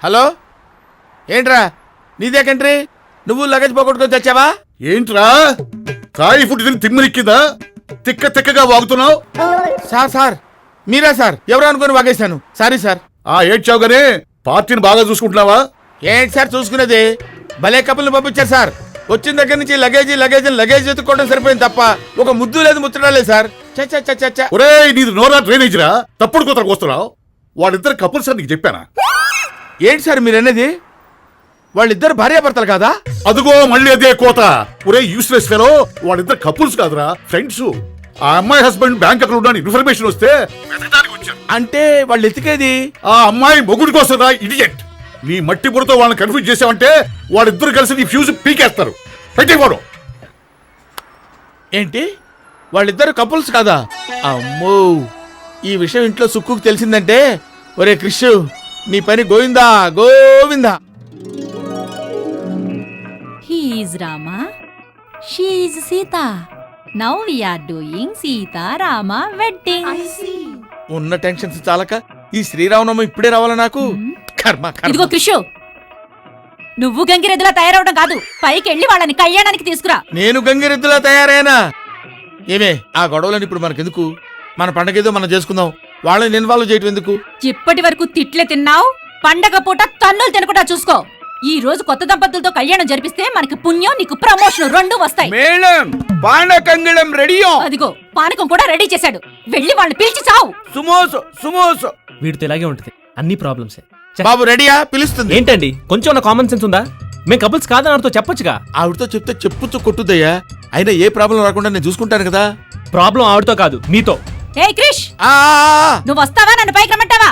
Hello, ఏంట్రా నీదే country? నువ్వు లగేజ్ పోగొట్టుకొని తెచ్చావా? ఏంట్రా కాయి ఫుడ్ తిని తిమ్మిరిక్కిందా? తిక్క తిక్కగా వాగుతున్నావు. సార్ మీరా సార్? ఎవరు అనుకుని వాగేశాను, సారీ సార్. ఏడ్చావు గానీ పార్టీని బాగా చూసుకుంటున్నావా? ఏంటి సార్ చూసుకునేది? భలే కప్పులు పంపించారు సార్. వచ్చిన దగ్గర నుంచి లగేజ్ ఎత్తుకోవడం సరిపోయింది తప్ప ఒక ముద్దు లేదు, ముచ్చడం లేదు సార్. ఒరే నీది నోరా డ్రైనేజ్ రా, తప్పుడు కూతరకు వస్తున్నావు. వాళ్ళిద్దరు కపుల్స్ అని నీకు చెప్పానా? ఏంటి సార్ మీరు అనేది? వాళ్ళిద్దరు భార్యాభర్తలు కాదా? అదుగో మళ్ళీ అదే కోత. ఒరే యూస్లెస్ ఫెలో, వాళ్ళిద్దరు కపుల్స్ కాదురా, ఫ్రెండ్స్. ఆ అమ్మాయి హస్బెండ్ బ్యాంక్ అకౌంట్ అని ఇన్ఫర్మేషన్ వస్తే వెతకడానికి వచ్చాను. అంటే వాళ్ళు ఎతికేది ఆ అమ్మాయి మొగుడి కోసం రా, ఇడియట్. నీ మట్టి బుర్రతో వాళ్ళని కన్ఫ్యూజ్ చేసావంటే వాళ్ళిద్దరు కలిసి నీ ఫ్యూజ్ పీకేస్తారు. పెట్టేవాడు. ఏంటి వాళ్ళిద్దరు కపుల్స్ కాదా? అమ్మో, ఈ విషయం ఇంట్లో సుక్కుకు తెలిసిందంటే ఒరే క్రిష్ నీ పని Govinda Govinda. He is Rama, she is Sita. Now we are doing Sita Rama wedding. ఉన్న టెన్షన్స్ చాలక ఈ శ్రీరామనవమి ఇప్పుడే రావాలా నాకు? కర్మ ఇదిగో క్రిషు, నువ్వు గంగిరెద్దులా తయారవడం కాదు, పైకి వెళ్ళి వాళ్ళని కళ్యాణానికి తీసుకురా. నేను గంగిరెద్దులా తయారైనా? ఏమే ఆ గొడవలని ఇప్పుడు మనకెందుకు? మన పండగ ఏదో మనం చేసుకుందాం, వాళ్ళని ఇన్వాల్వ్ చేయటం ఎందుకు? ఇప్పటి వరకు తిట్లే తిన్నావు, పండగ పూట తన్నులు తినకుండా చూసుకో. ఈ రోజు కొత్త దంపతులతో కళ్యాణం జరిపిస్తే మనకి పుణ్యం, నీకు ప్రమోషన్ రెండు వస్తాయి. మేడం పానకంగళం రెడీయో. అదిగో పానకం కూడా రెడీ చేశాడు, వెళ్ళి వాళ్ళని పిలిచి చావు. సుమోసో వీడితో ఇలాగే ఉంటుంది, అన్ని ప్రాబ్లమ్సే. బాబు రెడీయా? పిలుస్తుంది. ఏంటండి కొంచెం కామన్ సెన్స్ ఉందా? మేము కపుల్స్ కాదని ఆవిడతో చెప్పొచ్చుగా. ఆవిడతో చెప్తే చెప్పుచ్చు కొట్టుద్దయ్యా. అయినా ఏ ప్రాబ్లం రాకుండా నేను చూసుకుంటాను కదా. ప్రాబ్లం ఆవిడతో కాదు, మీతో. ఏ క్రిష్, ఆ నువ్వు వస్తావా? నన్ను పైకి రమ్మంటావా?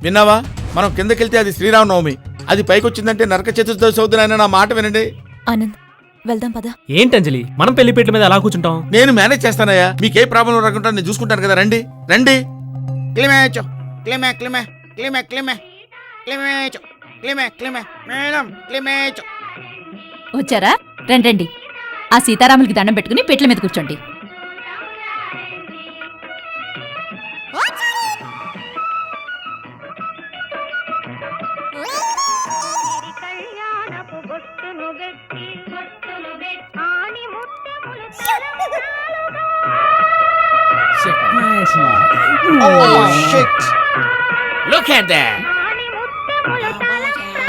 విన్నావా? మనం కిందకెళ్తే అది శ్రీరామనవమి, అది పైకొచ్చిందంటే నరక చతుర్దశి అవుతుందని నా మాట వినండి. ఆనంద్ వెళ్దాం పద. ఏంటంజలి మనం పెళ్లిపేట్ల మీద అలా కూర్చుంటాం? నేను మేనేజ్ చేస్తానయ్యా, మీకే ప్రాబ్లం రాకుండా నేను చూసుకుంటాను కదా. రండి రండి. క్లిమేచో క్లిమే క్లిమే క్లిమే క్లిమే క్లిమేచో క్లిమే క్లిమే మేడం క్లిమేచో. వచ్చారా? రండి. ఆ సీతారాములకి దండం పెట్టుకుని పెట్ల మీద కూర్చోండి.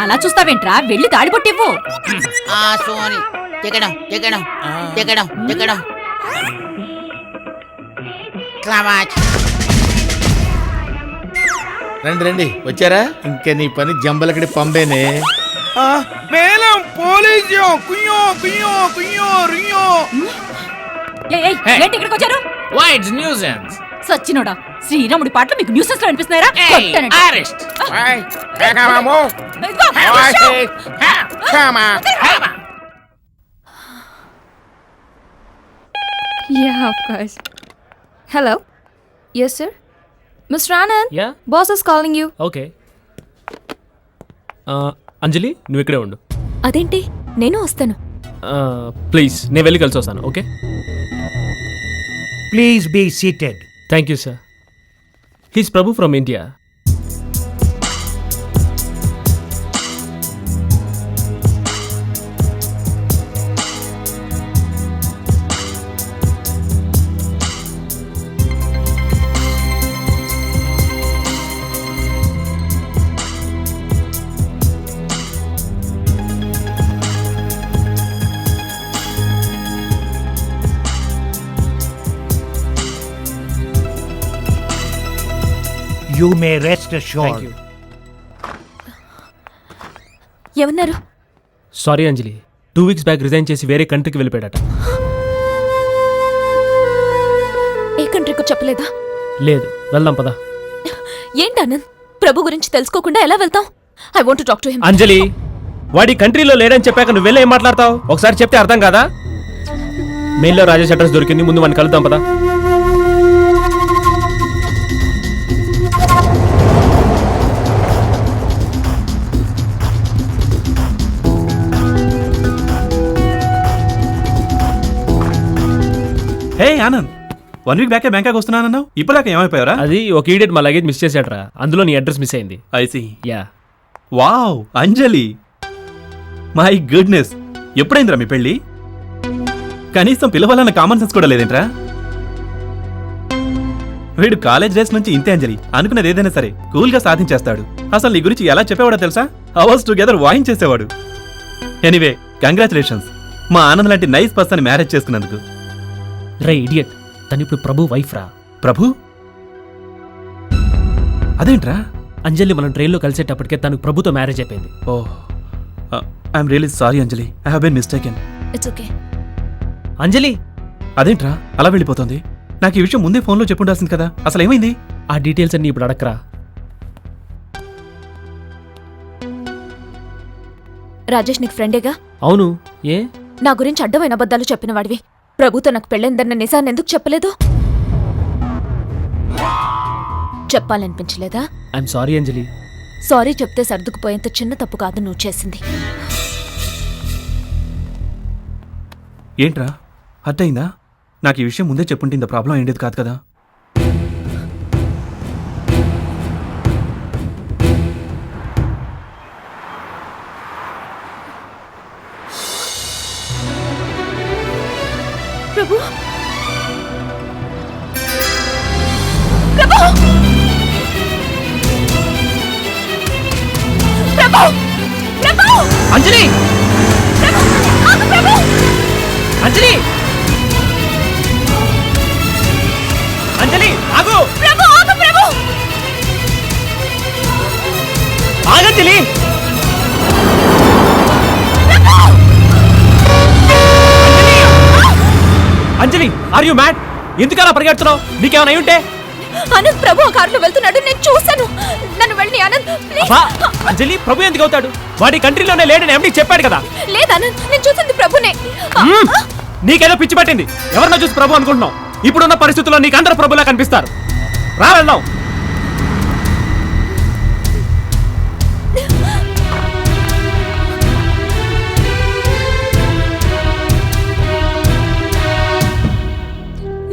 అలా చూస్తావేంట్రా, వెళ్ళి తాడి పొట్టివ్వు. రండి రండి. వచ్చారా? ఇంకా నీ పని జంబలకడి పంబేనే. మేలం police కుయ్యో కుయ్యో కుయ్యో Rio. ఏంటి ఇక్కడికి వచ్చారు? సచ్చినోడా, శ్రీరాముడి పాటలు మీకు న్యూసెస్ లో అనిపిస్తున్నారా? Yeah, of course. Hello. Yes, sir. Mr. Anand. Yeah. Boss is calling you. Okay. Anjali నువ్వు ఇక్కడే ఉండు. అదేంటి? నేను వస్తాను. ప్లీజ్ నేను వెళ్ళి కలిసి వస్తాను. Okay. Please be seated. Thank you sir. He's Prabhu from India. You may rest assured. Thank you. ఏమన్నారు? సారీ అంజలి, 2 weeks బ్యాక్ రిజైన్ చేసి వేరే కంట్రీకి వెళ్ళిపోయాడట. ఏ కంట్రీకో చెప్పలేదా? లేదు, వెళ్దాం పదా. ఏంటి ఆనంద్, ప్రభు గురించి తెలుసుకోకుండా ఎలా వెళ్తాం? I want to talk to him. Anjali వాడి కంట్రీలో లేడని చెప్పాక నువ్వు వెళ్ళి ఏం మాట్లాడతావు? ఒకసారి చెప్తే అర్థం కాదా? మెయిల్లో రాజేష్ అడ్రస్ దొరికింది, ముందు వాడిని కలుద్దాం పదా. హే ఆనంద్, 1 week బ్యాకే బ్యాంకాక్ వస్తున్నానన్నావు, ఇప్పటిదాకా ఏమైపోయారా? అది ఒక ఈడియట్ మా లగేజ్ మిస్ చేసాడరా, అందులో నీ అడ్రస్ మిస్ అయింది. I see. Yeah. Wow, Anjali, my goodness, ఎప్పుడైందిరా మీ పెళ్ళి? కనీసం పిలవాలన్న కామన్ సెన్స్ కూడా లేదేంట్రా? వీడు కాలేజ్ డేస్ నుంచి ఇంతే అంజలి, అనుకున్నది ఏదైనా సరే కూల్ గా సాధించేస్తాడు. అసలు నీ గురించి ఎలా చెప్పేవాడో తెలుసా? అవర్స్ టుగెదర్ వాయించేసేవాడు. ఎనీవే, కంగ్రాచులేషన్స్, మా ఆనంద్ లాంటి నైస్ పర్సన్ మ్యారేజ్ చేసుకున్నందుకు. రే ఇడియట్, తను ఇప్పుడు ప్రభు వైఫ్ రా. ప్రభు? అదేంట్రా? అంజలి మనం ట్రైన్లో కలిసేటప్పటికే తనకు ప్రభుతో మ్యారేజ్ అయిపోయింది. Oh, I'm really sorry Anjali, I have been mistaken. It's okay. Anjali, అదేంట్రా అలా వెళ్ళిపోతుంది? నాకు ఈ విషయం ముందే ఫోన్లో చెప్పుండాల్సింది కదా. అసలు ఏమైంది? ఆ డీటెయిల్స్ అన్ని ఇప్పుడు అడక్కరా. రాజేష్ నీకు ఫ్రెండేగా? అవును, ఏ? నా గురించి అడ్డమైన అబద్ధాలు చెప్పిన వాడివి. ప్రభుతో నాకు పెళ్ళైందన్న నిజాన్ని ఎందుకు చెప్పలేదు? చెప్పాలనిపించలేదా? I'm sorry Anjali. సారీ చెప్తే సర్దుకుపోయేంత చిన్న తప్పు కాదు నువ్వు చేసింది. ఏంట్రా హర్ట్ అయిందా? నాకు ఈ విషయం ముందే చెప్పుంటే ఇంత ప్రాబ్లం అయ్యేది కాదు కదా. ప్రభు, ప్రభు, ప్రభు, ప్రభు, అంజలి, ప్రభు, ఆగు ప్రభు, అంజలి, అంజలి ఆగు, ప్రభు, ఆగు ప్రభు. ఆగంజలి. అంజలి, ఆర్ యు మ్యాడ్? ఎందుకు అలా పరిగెడుతున్నావు? నీకేమైనా అయి ఉంటే? ఆనంద్ ప్రభు ఆ కారులో వెళ్తున్నాడు, నేను చూశాను. నన్ను వెళ్ళి ఆనంద్ ప్లీజ్. అబ్బా, అంజలి ప్రభు ఎందుకు అవుతాడు? వాడి కంట్రీలోనే లేడని ఎండి చెప్పాడు కదా. లేదు ఆనంద్, నేను చూసింది ప్రభునే. నీకేదో పిచ్చి పట్టింది. ఎవరినో చూసి ప్రభు అనుకుంటున్నావు. ఇప్పుడున్న పరిస్థితుల్లో నీకు అందరూ ప్రభులా కనిపిస్తారు. రా వెళ్దాం.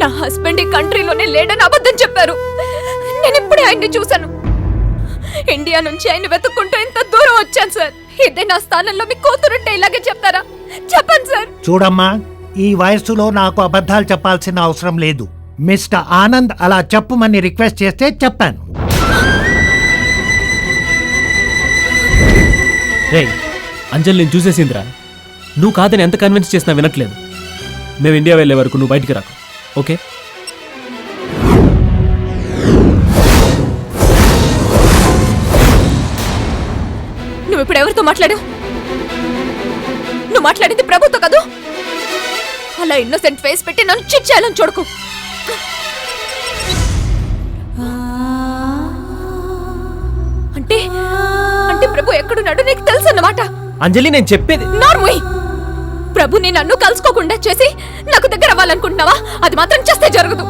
నా హస్బెండ్ ఈ కంట్రీలోనే లేడని అబద్ధం చెప్పారు. నేను ఇప్పుడే ఆయన్ని చూశాను. ఇండియా నుంచి ఆయన వెతుక్కుంటూ ఇంత దూరం వచ్చాను సార్. ఇదే నా స్థానంలో మీ కూతురుంటే ఇలాగే చెప్తారా? చెప్పండి సార్. చూడమ్మా, ఈ వయస్సులో నాకు అబద్ధాలు చెప్పాల్సిన అవసరం లేదు. మిస్టర్ ఆనంద్ అలా చెప్పమని రిక్వెస్ట్ చేస్తే చెప్పాను. రే, అంజలి నేను చూసేసిందిరా. నువ్వు కాదని ఎంత కన్విన్స్ చేసినా వినట్లేదు. మేము ఇండియా వెళ్ళే వరకు నువ్వు బయటికి రాకు, ఓకే? నువ్వు ఇప్పుడు ఎవరితో మాట్లాడావు? నువ్వు మాట్లాడింది ప్రభుతో కదూ? అలా ఇన్నోసెంట్ ఫేస్ పెట్టి నన్ను చిట్ చేయాలని చూడకు. అంటే అంటే ప్రభు ఎక్కడున్నాడు నీకు తెలుసు అన్నమాట. అంజలి నేను చెప్పేది. నార్మోయ్, ప్రభుని నన్ను కలుసుకోకుండా చేసి నాకు దగ్గర అవ్వాలనుకుంటున్నావా? అది మాత్రం చేస్తే జరగదు.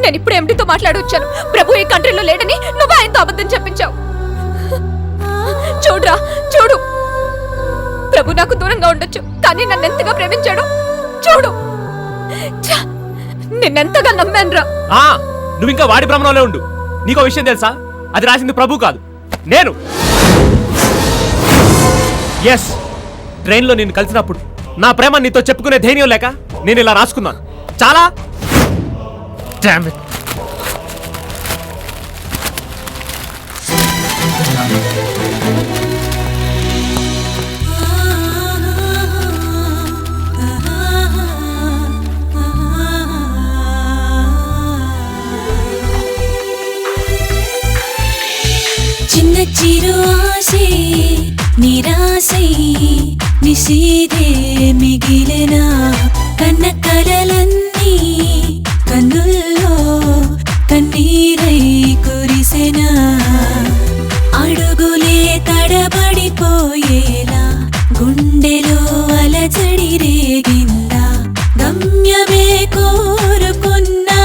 నేను ఇప్పుడు ఎండితో మాట్లాడొచ్చాను. ప్రభు ఈ కంట్రీలో లేడని నువ్వు ఆయనతో అబద్ధం చెప్పించావు. చూడురా, చూడు, ప్రభు నాకు దూరంగా ఉండొచ్చు, కానీ నన్ను ఎంతగా ప్రేమించాడు చూడు. నిన్నెంతగా నమ్మానురా. నువ్వు ఇంకా వాడి భ్రమణంలో ఉండు. నీకో విషయం తెలుసా? అది రాసింది ప్రభు కాదు, నేను. ఎస్, ట్రైన్లో నిన్ను కలిసినప్పుడు నా ప్రేమ నీతో చెప్పుకునే ధైర్యం లేక నేను ఇలా రాసుకున్నాను. చాలా Damn it. చిన్న చిరు ఆశే నిరాశై నిశీదే మిగిలిన కన్న కలలన్నీ కన్నుల్లో కన్నీరై కురిసెనా. అడుగులే తడబడిపోయేలా గుండెలో అలజడి రేగిందా. గమ్యమే కోరుకున్నా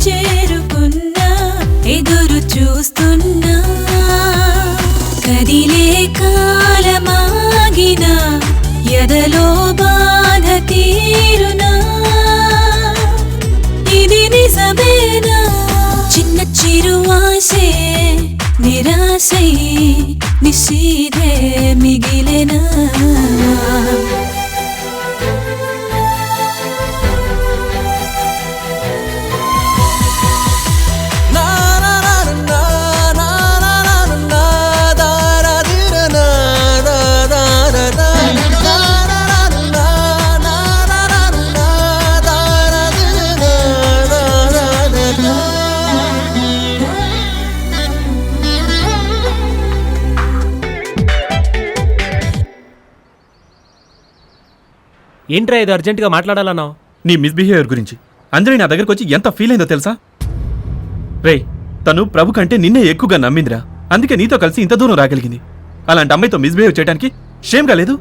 చేరుకున్నా ఎదురు చూస్తున్నా. కదిలే కాలమాగిన ఎదలో బాధ తీరునా. ఇది నిజమేనా? చిన్న చిరు ఆశే నిరాశై నిశీధే మిగిలెనా ఏంట్రా ఇది అర్జెంటుగా మాట్లాడాలన్నావు? నీ మిస్బిహేవియర్ గురించి అంజలి నా దగ్గరకు వచ్చి ఎంత ఫీల్ అయిందో తెలుసా? రే, తను ప్రభు కంటే నిన్నే ఎక్కువగా నమ్మిందిరా. అందుకే నీతో కలిసి ఇంత దూరం రాగలిగింది. అలాంటి అమ్మాయితో మిస్బిహేవ్ చేయడానికి షేమ్గా లేదు?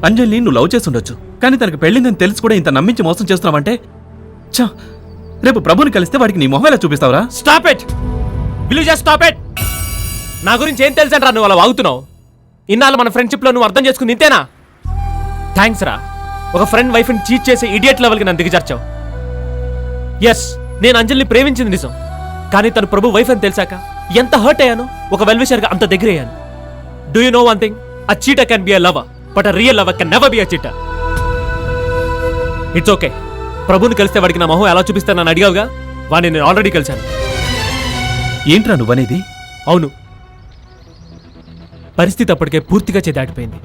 అంజలిని నువ్వు లవ్ చేస్తుండొచ్చు, కానీ తనకు పెళ్ళిందని తెలిసి కూడా ఇంత నమ్మించి మోసం చేస్తున్నావంటే ఛా, రేపు ప్రభుని కలిస్తే వాడికి నీ మొహం ఎలా చూపిస్తావురా? Stop it! Will you just stop it? నా గురించి ఏం తెలుసంట్రా నువ్వు అలా వాగుతున్నావు? ఇన్నాళ్ళు మన ఫ్రెండ్షిప్లో నువ్వు అర్థం చేసుకుంది ఇంతేనా? థ్యాంక్స్ రా, ఒక ఫ్రెండ్ వైఫ్ని చీట్ చేసే ఇడియట్ లెవెల్కి నన్ను దిగజార్చావు. ఎస్, నేను అంజలిని ప్రేమించింది నిజం, కానీ తను ప్రభు వైఫ్ అని తెలిసాక ఎంత హర్ట్ అయ్యాను. ఒక వెల్విషర్గా అంత దగ్గర అయ్యాను. Do you know one thing? A cheater can be a lover, but a real lover can never be a cheater. It's okay. ప్రభుని కలిస్తే వాడికి నా మొహం ఎలా చూపిస్తానని అడిగావుగా, వాడిని నేను ఆల్రెడీ కలిశాను. ఏంట్రా నువ్వనేది? అవును, పరిస్థితి అప్పటికే పూర్తిగా చేదాటిపోయింది.